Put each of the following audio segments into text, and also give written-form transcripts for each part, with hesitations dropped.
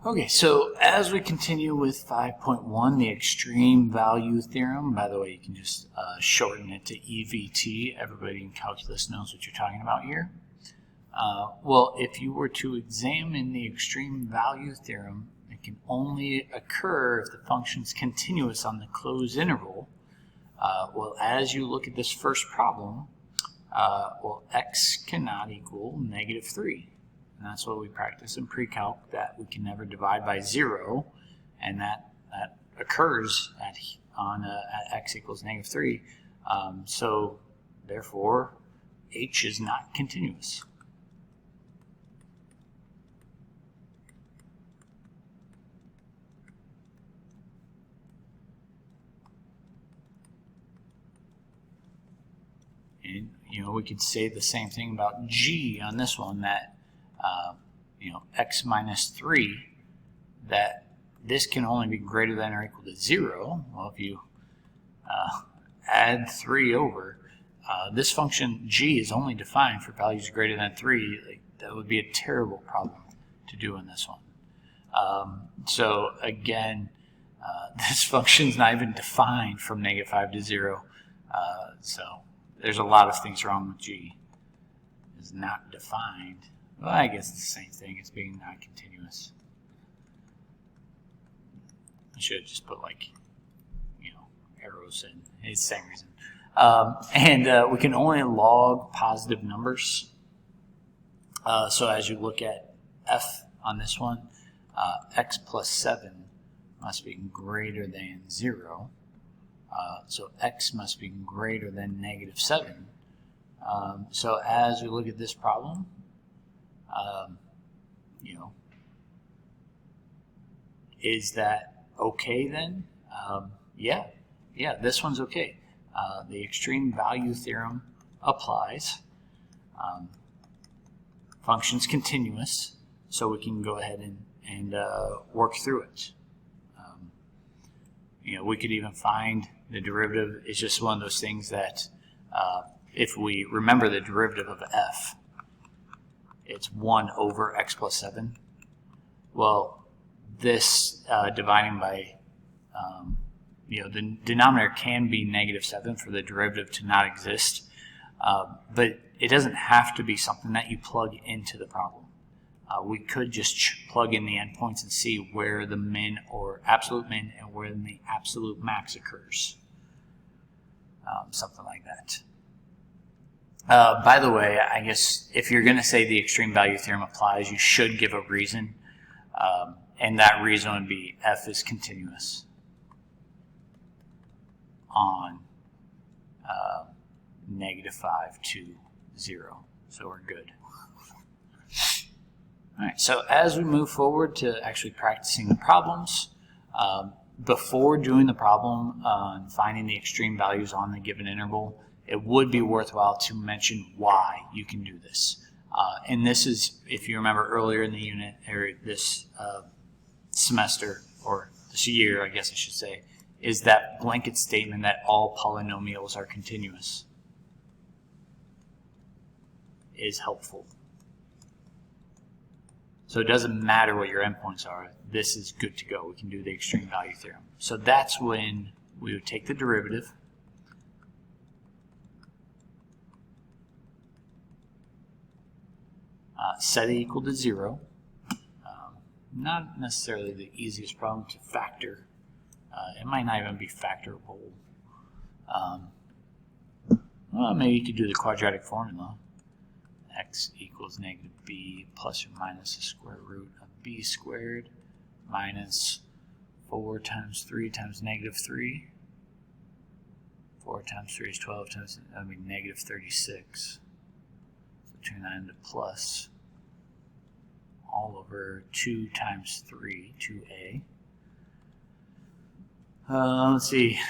Okay, so as we continue with 5.1, the extreme value theorem, by the way, you can just shorten it to EVT. Everybody in calculus knows what you're talking about here. Well, if you were to examine the extreme value theorem, it can only occur if the function's continuous on the closed interval. Well, as you look at this first problem, well, x cannot equal -3. And that's what we practice in pre-calc, that we can never divide by 0, and that occurs at x equals -3. So therefore, h is not continuous. And we could say the same thing about g on this one, that x minus 3, that this can only be greater than or equal to 0. Well, if you add 3 over, this function g is only defined for values greater than 3. That would be a terrible problem to do in this one. So again, this function is not even defined from -5 to 0. So there's a lot of things wrong with g. It's not defined. Well, I guess it's the same thing as being not continuous. I should have just put arrows in. It's the same reason. And we can only log positive numbers. So as you look at f on this one, x plus 7 must be greater than 0. So x must be greater than -7. So as we look at this problem, is that okay then? Yeah, this one's okay. The extreme value theorem applies. Function's continuous, so we can go ahead and work through it. We could even find the derivative. It's just one of those things that if we remember the derivative of f, it's 1 over x plus 7. Well, this dividing by, the denominator can be -7 for the derivative to not exist, but it doesn't have to be something that you plug into the problem. We could just plug in the endpoints and see where the min or absolute min and where the absolute max occurs. Something like that. By the way, I guess if you're going to say the extreme value theorem applies, you should give a reason. And that reason would be f is continuous on -5 to 0. So we're good. All right, so as we move forward to actually practicing the problems, before doing the problem and finding the extreme values on the given interval, it would be worthwhile to mention why you can do this. And this is, if you remember earlier in the unit, or this semester, or this year, I guess I should say, is that blanket statement that all polynomials are continuous is helpful. So it doesn't matter what your endpoints are. This is good to go. We can do the extreme value theorem. So that's when we would take the derivative, set it equal to 0. Not necessarily the easiest problem to factor. It might not even be factorable. Well, maybe you could do the quadratic formula. X equals -b plus or minus the square root of b squared minus 4 times 3 times -3. 4 times 3 is 12 times, that would be -36. So turn that into plus all over 2 times 3, 2a. Let's see,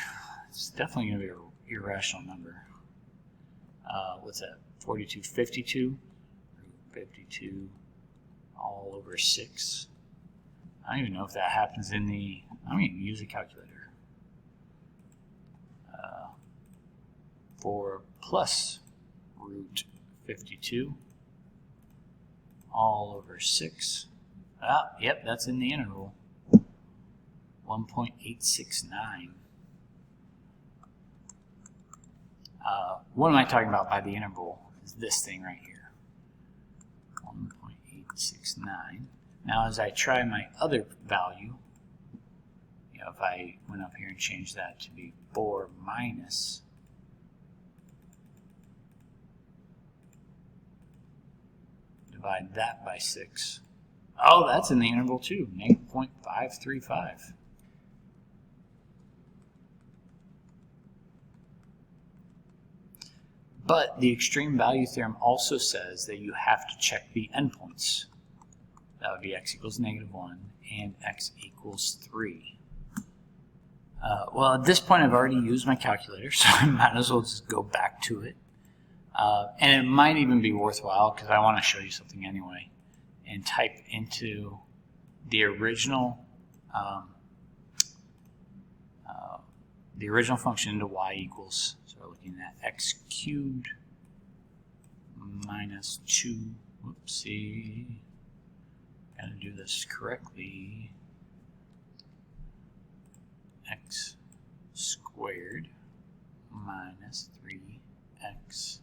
it's definitely going to be an irrational number. What's that? 4252, root 52 all over 6. I don't even know if that happens in the, I'm going to use a calculator. 4 plus root 52 all over 6. Yep, that's in the interval. 1.869. What am I talking about by the interval? Is this thing right here. 1.869. Now as I try my other value, if I went up here and changed that to be 4 minus, divide that by 6. Oh, that's in the interval too, -0.535. But the extreme value theorem also says that you have to check the endpoints. That would be x equals -1 and x equals 3. Well, at this point I've already used my calculator, so I might as well just go back to it. And it might even be worthwhile, because I want to show you something anyway, and type into the original function into y equals, so we're looking at x cubed minus 2, whoopsie, gotta do this correctly, x squared minus 3x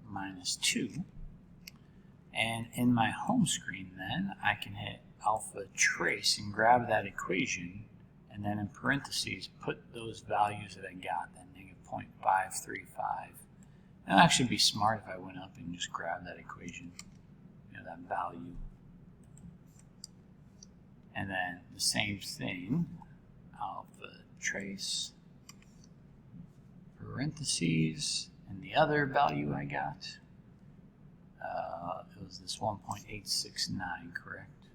minus 2. And in my home screen then, I can hit alpha trace and grab that equation, and then in parentheses put those values that I got, that -0.535. It would actually be smart if I went up and just grabbed that equation, that value. And then the same thing, alpha trace, parentheses, and the other value I got, it was this 1.869, correct?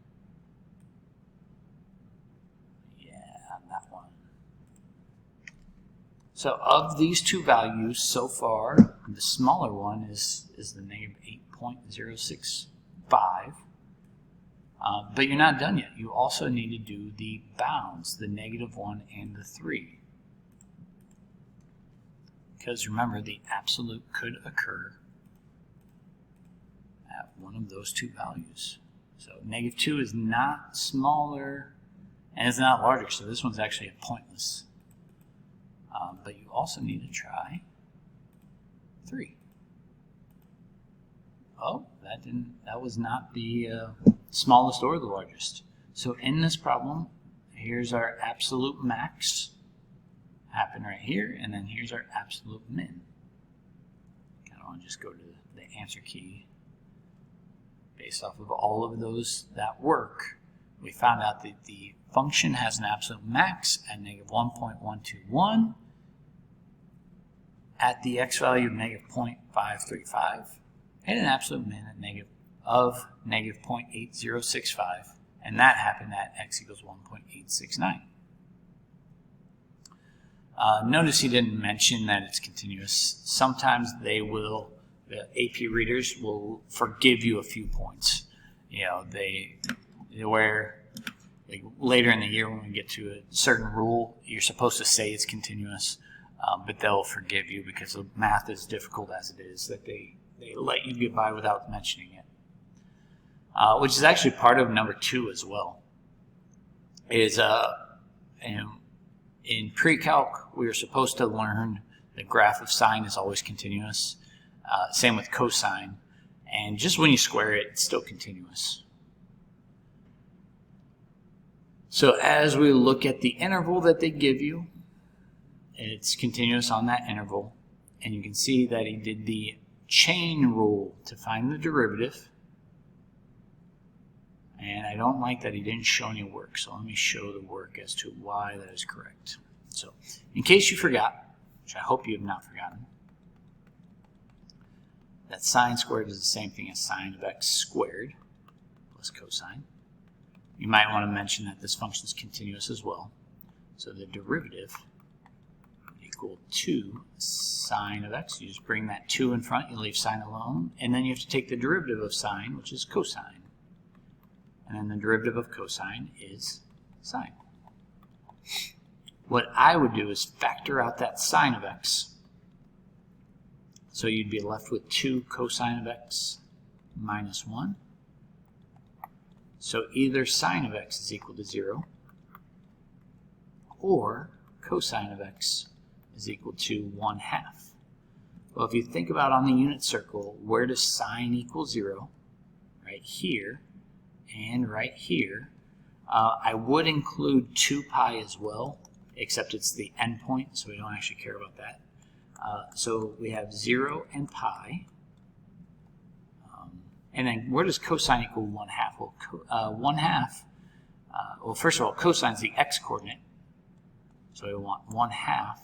Yeah, that one. So of these two values so far, the smaller one is the -8.065. But you're not done yet. You also need to do the bounds, the -1 and the 3. Because remember, the absolute could occur at one of those two values. So -2 is not smaller and it's not larger, so this one's actually pointless. But you also need to try 3. Oh, that was not the smallest or the largest. So in this problem, here's our absolute max, happen right here, and then here's our absolute min. I want to just go to the answer key. Based off of all of those that work, we found out that the function has an absolute max at -1.121 at the x value of -0.535 and an absolute min at -0.8065, and that happened at x equals 1.869. Notice he didn't mention that it's continuous. Sometimes the AP readers will forgive you a few points. Where like later in the year when we get to a certain rule, you're supposed to say it's continuous, but they'll forgive you because the math is difficult as it is, that they let you get by without mentioning it. Which is actually part of number 2 as well. In pre-calc, we were supposed to learn the graph of sine is always continuous. Same with cosine. And just when you square it, it's still continuous. So as we look at the interval that they give you, it's continuous on that interval. And you can see that he did the chain rule to find the derivative. And I don't like that he didn't show any work, so let me show the work as to why that is correct. So, in case you forgot, which I hope you have not forgotten, that sine squared is the same thing as sine of x squared plus cosine. You might want to mention that this function is continuous as well. So the derivative would equal 2 sine of x. You just bring that 2 in front, you leave sine alone, and then you have to take the derivative of sine, which is cosine. And then the derivative of cosine is sine. What I would do is factor out that sine of x. So you'd be left with 2 cosine of x minus 1. So either sine of x is equal to 0 or cosine of x is equal to 1/2. Well, if you think about on the unit circle, where does sine equal 0? Right here and right here. I would include 2 pi as well, except it's the endpoint, so we don't actually care about that. So we have 0 and pi. And then where does cosine equal 1/2? Well, 1/2, well, first of all, cosine is the x-coordinate. So we want 1/2,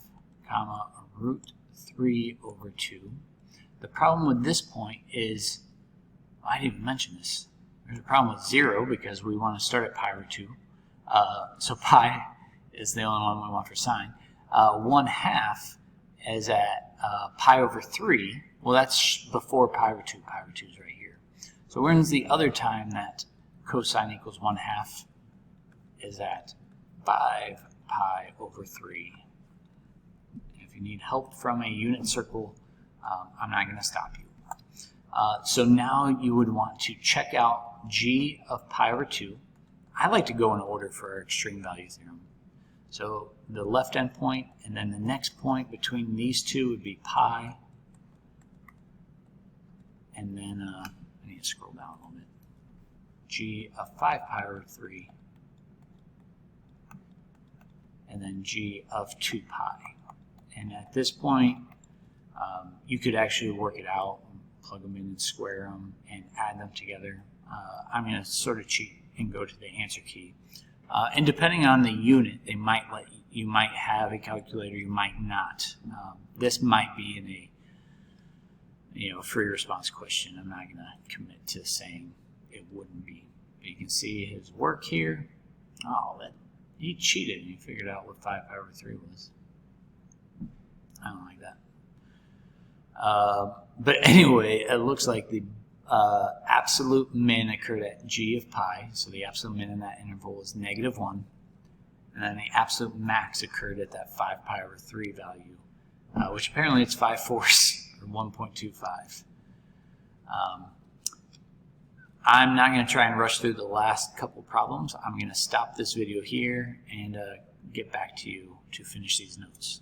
comma, root 3 over 2. The problem with this point is, I didn't even mention this. There's a problem with 0 because we want to start at pi over 2. So pi is the only one we want for sine. 1/2 is at pi over 3. Well, that's before pi over 2. Pi over 2 is right here. So when's the other time that cosine equals 1/2 is at 5 pi over 3. If you need help from a unit circle, I'm not going to stop you. So now you would want to check out g of pi over 2. I like to go in order for our extreme value theorem. So the left end point and then the next point between these two would be pi. And then I need to scroll down a little bit. G of 5 pi over 3. And then g of 2 pi. And at this point, you could actually work it out, plug them in and square them and add them together. I'm going to sort of cheat and go to the answer key. And depending on the unit, they might let you might have a calculator, you might not. This might be in a free response question. I'm not going to commit to saying it wouldn't be. But you can see his work here. Oh, he cheated and he figured out what 5 pi over 3 was. I don't like that. But anyway, it looks like the absolute min occurred at g of pi, so the absolute min in that interval is -1, and then the absolute max occurred at that 5 pi over 3 value, which apparently it's 5/4 or 1.25. I'm not going to try and rush through the last couple problems. I'm going to stop this video here and get back to you to finish these notes.